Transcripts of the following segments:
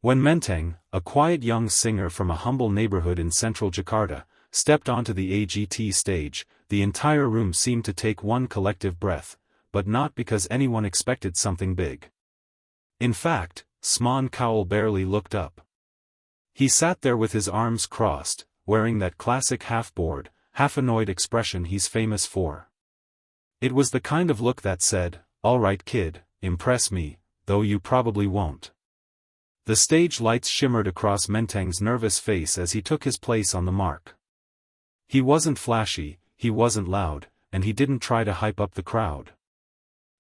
When Menteng, a quiet young singer from a humble neighborhood in central Jakarta, stepped onto the AGT stage, the entire room seemed to take one collective breath, but not because anyone expected something big. In fact, Smon Cowell barely looked up. He sat there with his arms crossed, wearing that classic half-bored, half-annoyed expression he's famous for. It was the kind of look that said, "All right kid, impress me, though you probably won't." The stage lights shimmered across Menteng's nervous face as he took his place on the mark. He wasn't flashy, he wasn't loud, and he didn't try to hype up the crowd.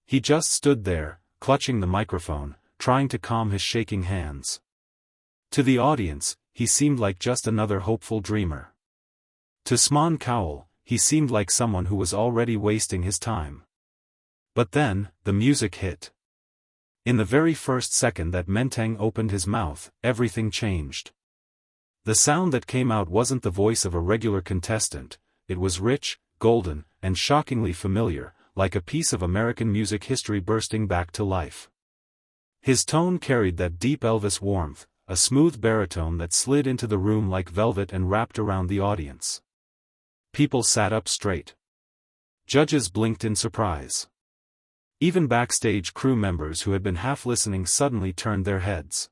He just stood there, clutching the microphone, trying to calm his shaking hands. To the audience, he seemed like just another hopeful dreamer. To Smon Cowell, he seemed like someone who was already wasting his time. But then, the music hit. In the very first second that Menteng opened his mouth, everything changed. The sound that came out wasn't the voice of a regular contestant, it was rich, golden, and shockingly familiar, like a piece of American music history bursting back to life. His tone carried that deep Elvis warmth, a smooth baritone that slid into the room like velvet and wrapped around the audience. People sat up straight. Judges blinked in surprise. Even backstage crew members who had been half listening suddenly turned their heads.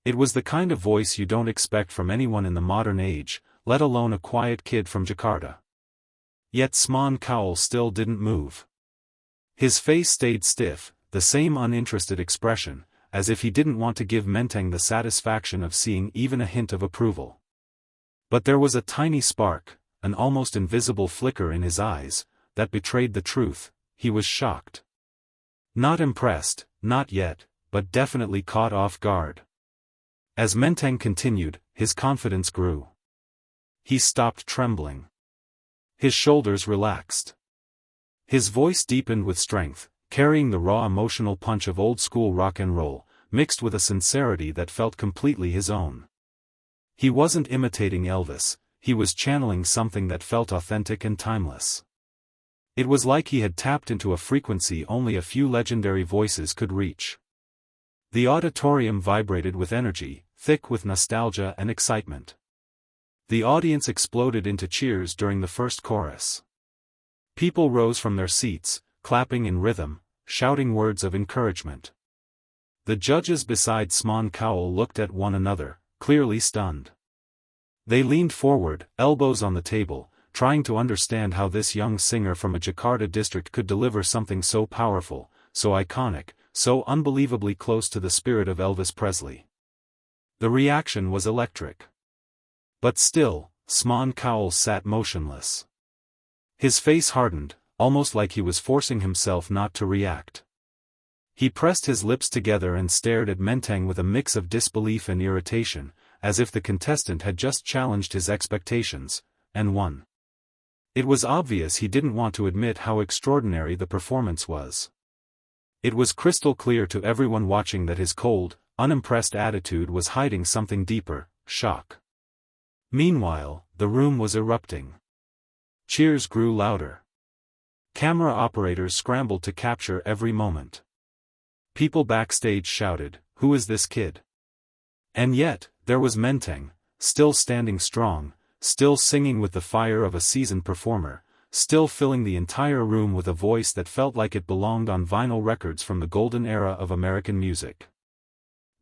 It was the kind of voice you don't expect from anyone in the modern age, let alone a quiet kid from Jakarta. Yet Smon Cowell still didn't move. His face stayed stiff, the same uninterested expression, as if he didn't want to give Menteng the satisfaction of seeing even a hint of approval. But there was a tiny spark, an almost invisible flicker in his eyes, that betrayed the truth: he was shocked. Not impressed, not yet, but definitely caught off guard. As Menteng continued, his confidence grew. He stopped trembling. His shoulders relaxed. His voice deepened with strength, carrying the raw emotional punch of old-school rock and roll, mixed with a sincerity that felt completely his own. He wasn't imitating Elvis, he was channeling something that felt authentic and timeless. It was like he had tapped into a frequency only a few legendary voices could reach. The auditorium vibrated with energy, thick with nostalgia and excitement. The audience exploded into cheers during the first chorus. People rose from their seats, clapping in rhythm, shouting words of encouragement. The judges beside Smon Cowell looked at one another, clearly stunned. They leaned forward, elbows on the table, trying to understand how this young singer from a Jakarta district could deliver something so powerful, so iconic, so unbelievably close to the spirit of Elvis Presley. The reaction was electric. But still, Smon Cowell sat motionless. His face hardened, almost like he was forcing himself not to react. He pressed his lips together and stared at Menteng with a mix of disbelief and irritation, as if the contestant had just challenged his expectations, and won. It was obvious he didn't want to admit how extraordinary the performance was. It was crystal clear to everyone watching that his cold, unimpressed attitude was hiding something deeper: shock. Meanwhile, the room was erupting. Cheers grew louder. Camera operators scrambled to capture every moment. People backstage shouted, "Who is this kid?" And yet, there was Menteng, still standing strong, still singing with the fire of a seasoned performer, still filling the entire room with a voice that felt like it belonged on vinyl records from the golden era of American music.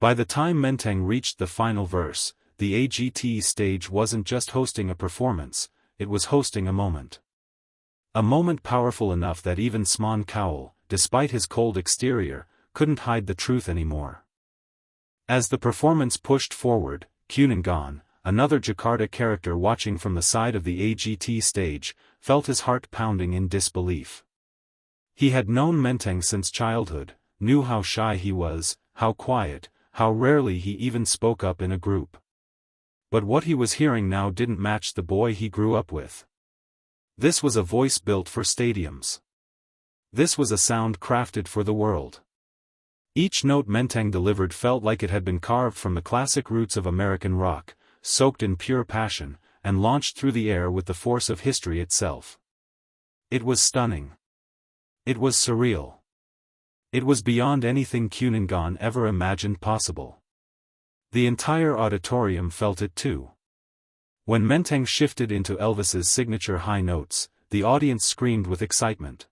By the time Menteng reached the final verse, the AGT stage wasn't just hosting a performance, it was hosting a moment. A moment powerful enough that even Smon Cowell, despite his cold exterior, couldn't hide the truth anymore. As the performance pushed forward, Kunangan, another Jakarta character watching from the side of the AGT stage, felt his heart pounding in disbelief. He had known Menteng since childhood, knew how shy he was, how quiet, how rarely he even spoke up in a group. But what he was hearing now didn't match the boy he grew up with. This was a voice built for stadiums. This was a sound crafted for the world. Each note Menteng delivered felt like it had been carved from the classic roots of American rock, soaked in pure passion, and launched through the air with the force of history itself. It was stunning. It was surreal. It was beyond anything Kunangan ever imagined possible. The entire auditorium felt it too. When Menteng shifted into Elvis's signature high notes, the audience screamed with excitement.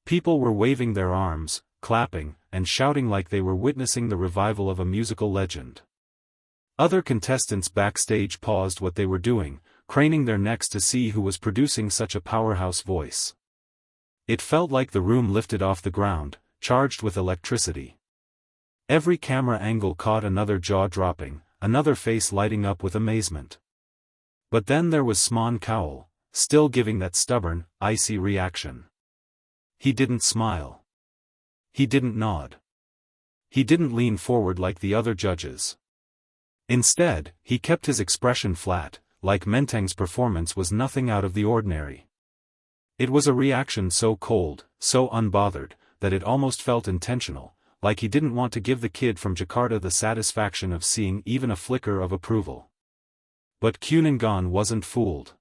People were waving their arms, clapping, and shouting like they were witnessing the revival of a musical legend. Other contestants backstage paused what they were doing, craning their necks to see who was producing such a powerhouse voice. It felt like the room lifted off the ground, charged with electricity. Every camera angle caught another jaw dropping, another face lighting up with amazement. But then there was Smon Cowell, still giving that stubborn, icy reaction. He didn't smile. He didn't nod. He didn't lean forward like the other judges. Instead, he kept his expression flat, like Menteng's performance was nothing out of the ordinary. It was a reaction so cold, so unbothered, that it almost felt intentional, like he didn't want to give the kid from Jakarta the satisfaction of seeing even a flicker of approval. But Cunningham wasn't fooled.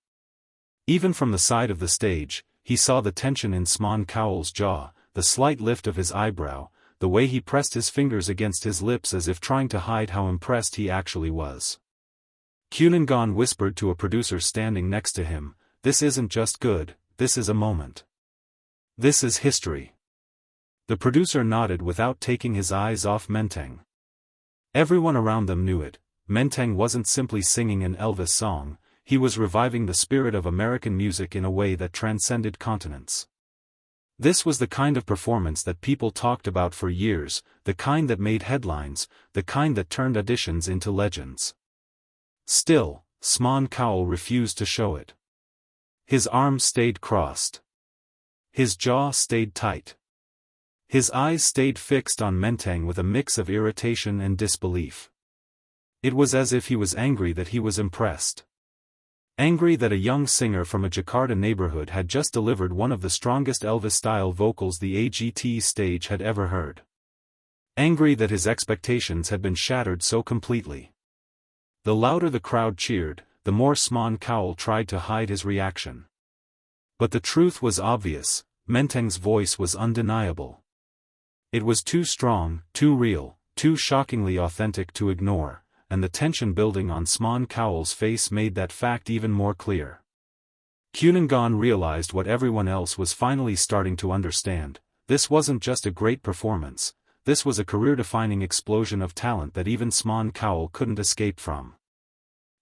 Even from the side of the stage, he saw the tension in Smon Cowell's jaw, the slight lift of his eyebrow, the way he pressed his fingers against his lips as if trying to hide how impressed he actually was. Cunningham whispered to a producer standing next to him, "This isn't just good, this is a moment. This is history." The producer nodded without taking his eyes off Menteng. Everyone around them knew it. Menteng wasn't simply singing an Elvis song, he was reviving the spirit of American music in a way that transcended continents. This was the kind of performance that people talked about for years, the kind that made headlines, the kind that turned auditions into legends. Still, Smon Cowell refused to show it. His arms stayed crossed. His jaw stayed tight. His eyes stayed fixed on Menteng with a mix of irritation and disbelief. It was as if he was angry that he was impressed. Angry that a young singer from a Jakarta neighborhood had just delivered one of the strongest Elvis-style vocals the AGT stage had ever heard. Angry that his expectations had been shattered so completely. The louder the crowd cheered, the more Smon Cowell tried to hide his reaction. But the truth was obvious, Menteng's voice was undeniable. It was too strong, too real, too shockingly authentic to ignore, and the tension building on Smon Cowell's face made that fact even more clear. Cunningham realized what everyone else was finally starting to understand: this wasn't just a great performance, this was a career-defining explosion of talent that even Smon Cowell couldn't escape from.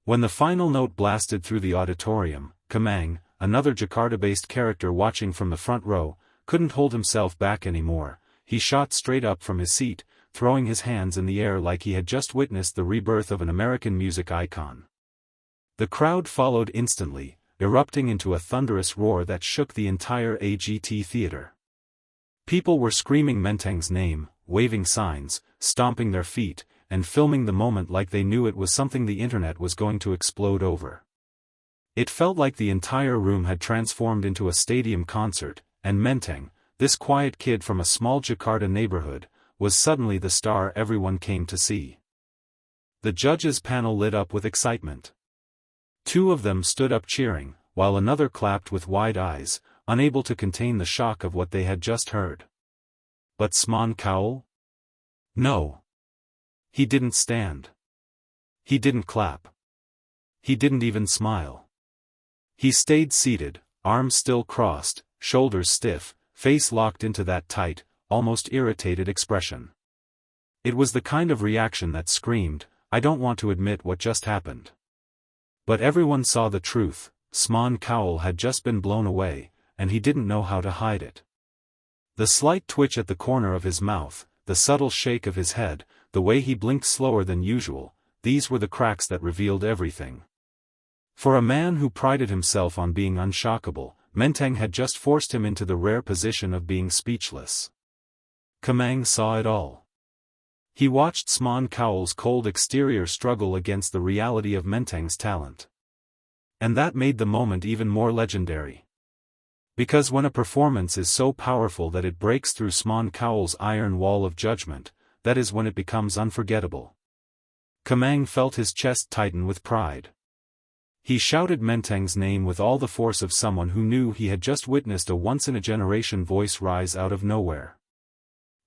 When the final note blasted through the auditorium, Kamang, another Jakarta-based character watching from the front row, couldn't hold himself back anymore. He shot straight up from his seat, throwing his hands in the air like he had just witnessed the rebirth of an American music icon. The crowd followed instantly, erupting into a thunderous roar that shook the entire AGT theater. People were screaming Menteng's name, waving signs, stomping their feet, and filming the moment like they knew it was something the internet was going to explode over. It felt like the entire room had transformed into a stadium concert, and Menteng, this quiet kid from a small Jakarta neighborhood, was suddenly the star everyone came to see. The judges' panel lit up with excitement. Two of them stood up cheering, while another clapped with wide eyes, unable to contain the shock of what they had just heard. But Smon Cowell? No. He didn't stand. He didn't clap. He didn't even smile. He stayed seated, arms still crossed, shoulders stiff, face locked into that tight, almost irritated expression. It was the kind of reaction that screamed, "I don't want to admit what just happened." But everyone saw the truth: Smon Cowell had just been blown away, and he didn't know how to hide it. The slight twitch at the corner of his mouth, the subtle shake of his head, the way he blinked slower than usual, these were the cracks that revealed everything. For a man who prided himself on being unshockable, Menteng had just forced him into the rare position of being speechless. Kamang saw it all. He watched Smon Cowell's cold exterior struggle against the reality of Menteng's talent. And that made the moment even more legendary. Because when a performance is so powerful that it breaks through Smon Cowell's iron wall of judgment, that is when it becomes unforgettable. Kamang felt his chest tighten with pride. He shouted Menteng's name with all the force of someone who knew he had just witnessed a once-in-a-generation voice rise out of nowhere.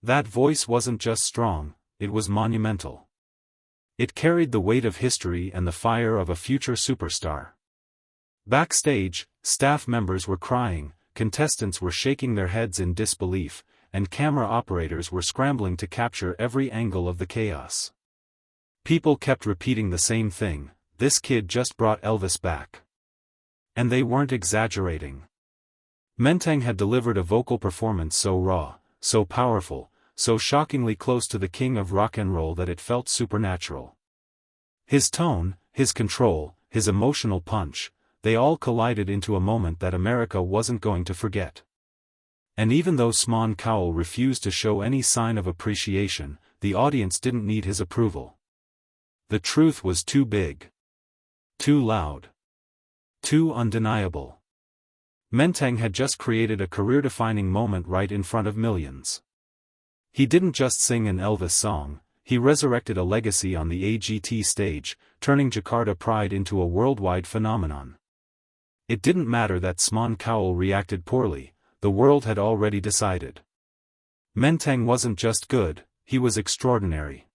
That voice wasn't just strong, it was monumental. It carried the weight of history and the fire of a future superstar. Backstage, staff members were crying, contestants were shaking their heads in disbelief, and camera operators were scrambling to capture every angle of the chaos. People kept repeating the same thing: this kid just brought Elvis back. And they weren't exaggerating. Menteng had delivered a vocal performance so raw, so powerful, so shockingly close to the king of rock and roll that it felt supernatural. His tone, his control, his emotional punch, they all collided into a moment that America wasn't going to forget. And even though Smon Cowell refused to show any sign of appreciation, the audience didn't need his approval. The truth was too big. Too loud. Too undeniable. Menteng had just created a career-defining moment right in front of millions. He didn't just sing an Elvis song, he resurrected a legacy on the AGT stage, turning Jakarta pride into a worldwide phenomenon. It didn't matter that Smon Cowell reacted poorly, the world had already decided. Menteng wasn't just good, he was extraordinary.